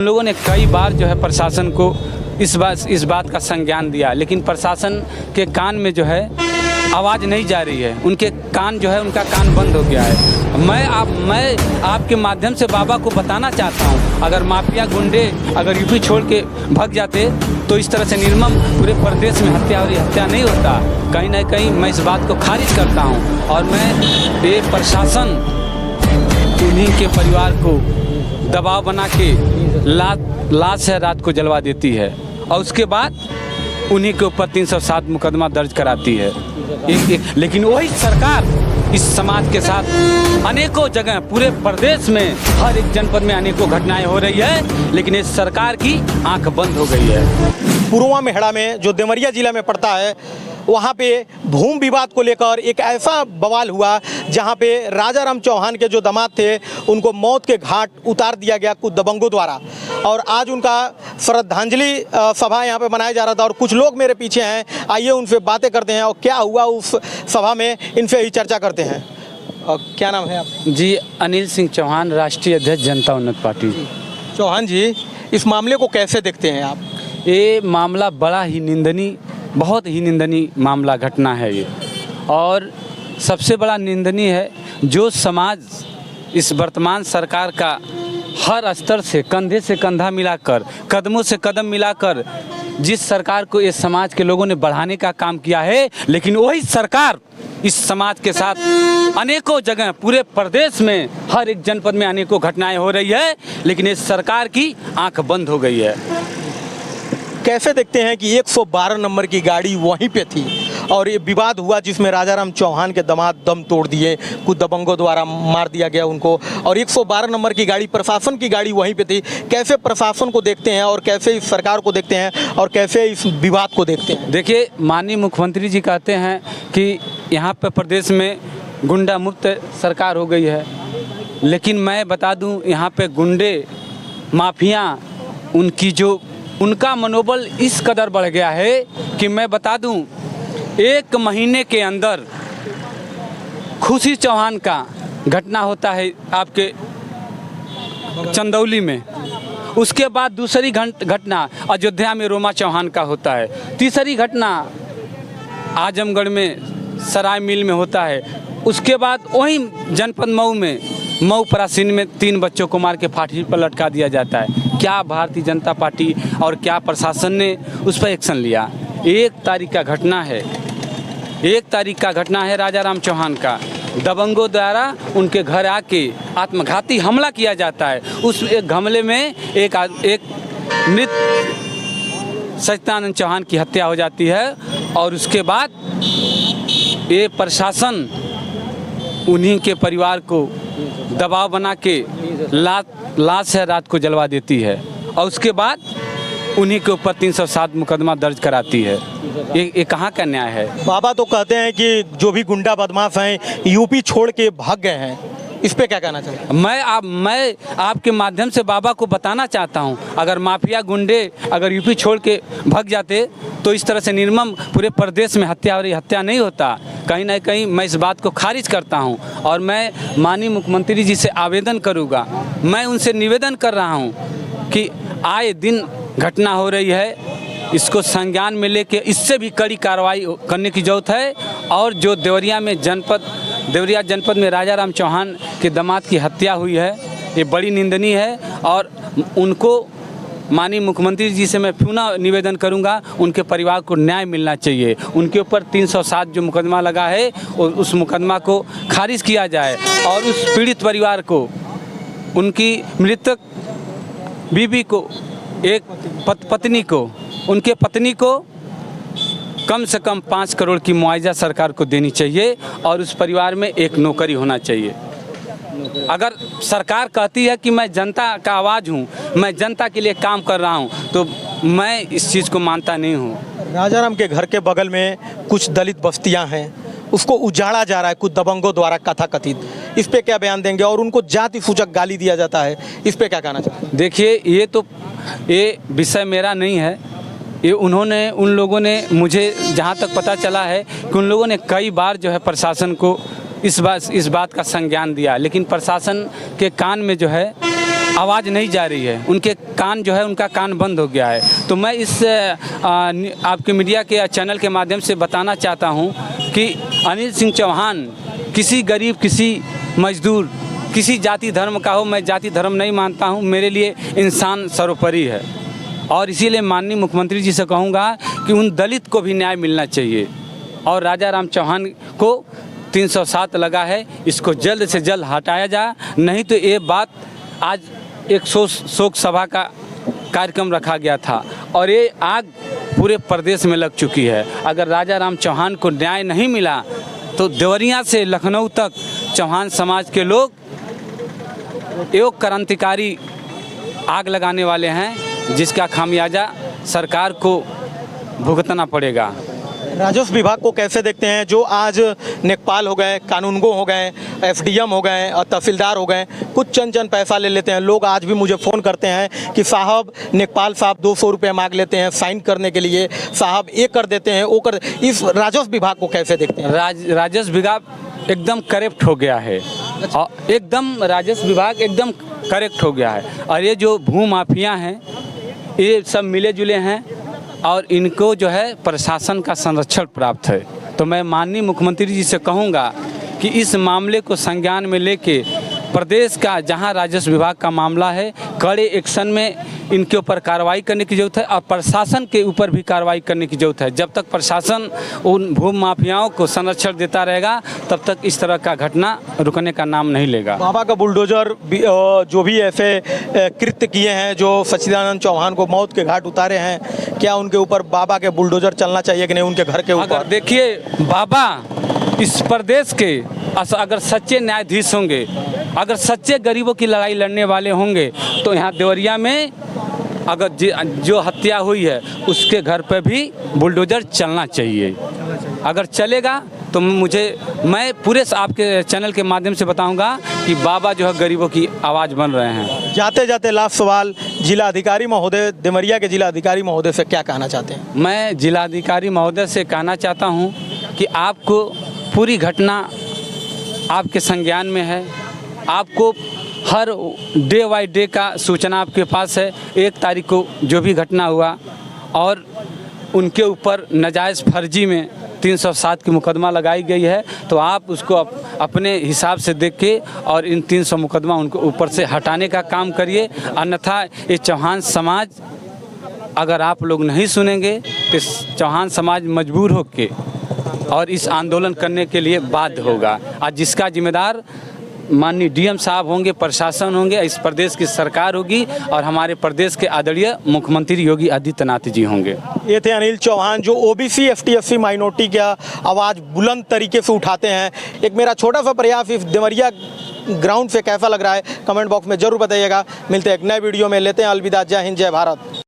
उन लोगों ने कई बार जो है प्रशासन को इस बात का संज्ञान दिया, लेकिन प्रशासन के कान में जो है आवाज़ नहीं जा रही है। उनके कान जो है, उनका कान बंद हो गया है। मैं आपके माध्यम से बाबा को बताना चाहता हूँ, अगर माफिया गुंडे अगर यूपी छोड़ के भाग जाते तो इस तरह से निर्मम पूरे प्रदेश में हत्या नहीं होता। कहीं ना कहीं मैं इस बात को खारिज करता हूँ और मैं ये प्रशासन उन्हीं के परिवार को दबाव बना के लाश है रात को जलवा देती है और उसके बाद उन्हीं के ऊपर 307 मुकदमा दर्ज कराती है। लेकिन वही सरकार इस समाज के साथ अनेकों जगह पूरे प्रदेश में हर एक जनपद में अनेकों घटनाएं हो रही है, लेकिन इस सरकार की आंख बंद हो गई है। पुरुआ मेहड़ा में जो देवरिया जिला में पड़ता है, वहाँ पे भूमि विवाद को लेकर एक ऐसा बवाल हुआ जहाँ पे राजाराम चौहान के जो दामाद थे उनको मौत के घाट उतार दिया गया कुछ दबंगों द्वारा, और आज उनका श्रद्धांजलि सभा यहाँ पे मनाया जा रहा था और कुछ लोग मेरे पीछे हैं। आइए उनसे बातें करते हैं और क्या हुआ उस सभा में, इनसे ही चर्चा करते हैं। क्या नाम है आप? जी, अनिल सिंह चौहान, राष्ट्रीय अध्यक्ष जनता उन्नत पार्टी। चौहान जी, इस मामले को कैसे देखते हैं आप? ये मामला बड़ा ही निंदनीय, बहुत ही निंदनीय मामला घटना है ये, और सबसे बड़ा निंदनीय है जो समाज इस वर्तमान सरकार का हर स्तर से कंधा मिलाकर, कदमों से कदम मिलाकर जिस सरकार को इस समाज के लोगों ने बढ़ाने का काम किया है, लेकिन वही सरकार इस समाज के साथ अनेकों जगह पूरे प्रदेश में हर एक जनपद में अनेकों घटनाएं हो रही है, लेकिन इस सरकार की आंख बंद हो गई है। कैसे देखते हैं कि 112 नंबर की गाड़ी वहीं पे थी और ये विवाद हुआ जिसमें राजाराम चौहान के दामाद दम तोड़ दिए, कुछ दबंगों द्वारा मार दिया गया उनको, और 112 नंबर की गाड़ी, प्रशासन की गाड़ी वहीं पे थी। कैसे प्रशासन को देखते हैं और कैसे इस सरकार को देखते हैं और कैसे इस विवाद को देखते हैं? देखिए, माननीय मुख्यमंत्री जी कहते हैं कि यहाँ पर प्रदेश में गुंडा मुक्त सरकार हो गई है, लेकिन मैं बता दूँ यहाँ पर गुंडे माफिया उनका मनोबल इस कदर बढ़ गया है कि मैं बता दूं, 1 महीने के अंदर खुशी चौहान का घटना होता है आपके चंदौली में, उसके बाद दूसरी घटना अयोध्या में रोमा चौहान का होता है, तीसरी घटना आजमगढ़ में सराय मिल में होता है, उसके बाद वही जनपद मऊ परासीन में 3 बच्चों को मार के फांसी पर लटका दिया जाता है। क्या भारतीय जनता पार्टी और क्या प्रशासन ने उस पर एक्शन लिया? 1 तारीख का घटना है, 1 तारीख का घटना है राजाराम चौहान का, दबंगों द्वारा उनके घर आके आत्मघाती हमला किया जाता है। उस एक हमले में एक मृत सच्चिदानंद चौहान की हत्या हो जाती है और उसके बाद ये प्रशासन उन्हीं के परिवार को दबाव बना के लाश है रात को जलवा देती है और उसके बाद उन्हीं के ऊपर 307 मुकदमा दर्ज कराती है। ये कहाँ का न्याय है? बाबा तो कहते हैं कि जो भी गुंडा बदमाश हैं यूपी छोड़ के भाग गए हैं, इस पे क्या कहना चाहते हैं? मैं आपके माध्यम से बाबा को बताना चाहता हूं, अगर माफिया गुंडे अगर यूपी छोड़ के भाग जाते तो इस तरह से निर्मम पूरे प्रदेश में हत्या नहीं होता। कहीं ना कहीं मैं इस बात को खारिज करता हूं और मैं माननीय मुख्यमंत्री जी से आवेदन करूंगा, मैं उनसे निवेदन कर रहा हूं कि आए दिन घटना हो रही है, इसको संज्ञान में लेके इससे भी कड़ी कार्रवाई करने की जरूरत है। और जो देवरिया जनपद में राजाराम चौहान के दामाद की हत्या हुई है, ये बड़ी निंदनीय है और उनको माननीय मुख्यमंत्री जी से मैं पुनः निवेदन करूंगा, उनके परिवार को न्याय मिलना चाहिए। उनके ऊपर 307 जो मुकदमा लगा है उस मुकदमा को खारिज किया जाए और उस पीड़ित परिवार को, उनकी मृतक बीबी को, एक पत्नी को, उनके पत्नी को कम से कम 5 करोड़ की मुआवजा सरकार को देनी चाहिए और उस परिवार में एक नौकरी होना चाहिए। अगर सरकार कहती है कि मैं जनता का आवाज़ हूँ, मैं जनता के लिए काम कर रहा हूँ, तो मैं इस चीज़ को मानता नहीं हूँ। राजाराम के घर के बगल में कुछ दलित बस्तियाँ हैं, उसको उजाड़ा जा रहा है कुछ दबंगों द्वारा कथाकथित, इस पे क्या बयान देंगे? और उनको जाति सूचक गाली दिया जाता है, इस पे क्या कहना चाहते हैं? देखिए, ये विषय मेरा नहीं है, ये उन लोगों ने, मुझे जहाँ तक पता चला है कि उन लोगों ने कई बार जो है प्रशासन को इस बात का संज्ञान दिया, लेकिन प्रशासन के कान में जो है आवाज़ नहीं जा रही है, उनके कान जो है उनका कान बंद हो गया है। तो मैं इस आपके मीडिया के चैनल के माध्यम से बताना चाहता हूँ कि अनिल सिंह चौहान किसी गरीब, किसी मजदूर, किसी जाति धर्म का हो, मैं जाति धर्म नहीं मानता हूँ, मेरे लिए इंसान सर्वोपरि है। और इसीलिए माननीय मुख्यमंत्री जी से कहूँगा कि उन दलित को भी न्याय मिलना चाहिए। और राजा राम चौहान को 307 लगा है, इसको जल्द से जल्द हटाया जाए, नहीं तो ये बात आज एक शोक सभा का कार्यक्रम रखा गया था और ये आग पूरे प्रदेश में लग चुकी है। अगर राजा राम चौहान को न्याय नहीं मिला तो देवरिया से लखनऊ तक चौहान समाज के लोग एक क्रांतिकारी आग लगाने वाले हैं, जिसका खामियाजा सरकार को भुगतना पड़ेगा। राजस्व विभाग को कैसे देखते हैं, जो आज नेकपाल हो गए, कानूनगो हो गए, एफडीएम हो गए और तहसीलदार हो गए, कुछ चंद पैसा ले लेते हैं। लोग आज भी मुझे फ़ोन करते हैं कि साहब नेकपाल साहब 200 रुपये मांग लेते हैं साइन करने के लिए, साहब ये कर देते हैं, वो कर। इस राजस्व विभाग को कैसे देखते हैं? राजस्व विभाग एकदम करेक्ट हो गया है, और एकदम राजस्व विभाग एकदम करेक्ट हो गया है। और ये जो भू माफिया हैं ये सब मिले जुले हैं और इनको जो है प्रशासन का संरक्षण प्राप्त है। तो मैं माननीय मुख्यमंत्री जी से कहूँगा कि इस मामले को संज्ञान में लेके प्रदेश का जहां राजस्व विभाग का मामला है, कड़े एक्शन में इनके ऊपर कार्रवाई करने की ज़रूरत है और प्रशासन के ऊपर भी कार्रवाई करने की ज़रूरत है। जब तक प्रशासन उन भू माफियाओं को संरक्षण देता रहेगा तब तक इस तरह का घटना रुकने का नाम नहीं लेगा। बाबा का बुलडोजर जो भी ऐसे कृत्य किए हैं, जो सच्चिदानंद चौहान को मौत के घाट उतारे हैं, क्या उनके ऊपर बाबा के बुलडोजर चलना चाहिए कि नहीं, उनके घर के ऊपर? देखिए, बाबा इस प्रदेश के अगर सच्चे न्यायाधीश होंगे, अगर सच्चे गरीबों की लड़ाई लड़ने वाले होंगे तो यहाँ देवरिया में अगर जो हत्या हुई है उसके घर पे भी बुलडोजर चलना चाहिए। अगर चलेगा तो मैं पूरे आपके चैनल के माध्यम से बताऊंगा कि बाबा जो है गरीबों की आवाज़ बन रहे हैं। जाते जाते लास्ट सवाल, जिलाधिकारी महोदय, देवरिया के जिलाधिकारी महोदय से क्या कहना चाहते हैं? मैं जिलाधिकारी महोदय से कहना चाहता हूँ कि आपको पूरी घटना आपके संज्ञान में है, आपको हर डे बाय डे का सूचना आपके पास है। 1 तारीख को जो भी घटना हुआ और उनके ऊपर नाजायज़ फर्जी में 307 की मुकदमा लगाई गई है, तो आप उसको अपने हिसाब से देख के और इन 300 मुकदमा उनको ऊपर से हटाने का काम करिए। अन्यथा ये चौहान समाज, अगर आप लोग नहीं सुनेंगे तो चौहान समाज मजबूर होके और इस आंदोलन करने के लिए बाध्य होगा। आज जिसका जिम्मेदार माननीय डीएम साहब होंगे, प्रशासन होंगे, इस प्रदेश की सरकार होगी और हमारे प्रदेश के आदरणीय मुख्यमंत्री योगी आदित्यनाथ जी होंगे। ये थे अनिल चौहान, जो ओबीसी एफटीएससी माइनॉरिटी का आवाज़ बुलंद तरीके से उठाते हैं। एक मेरा छोटा सा प्रयास इस देवरिया ग्राउंड से कैसा लग रहा है कमेंट बॉक्स में ज़रूर बताइएगा। मिलते हैं एक नए वीडियो में, लेते हैं अलविदा। जय हिंद, जय भारत।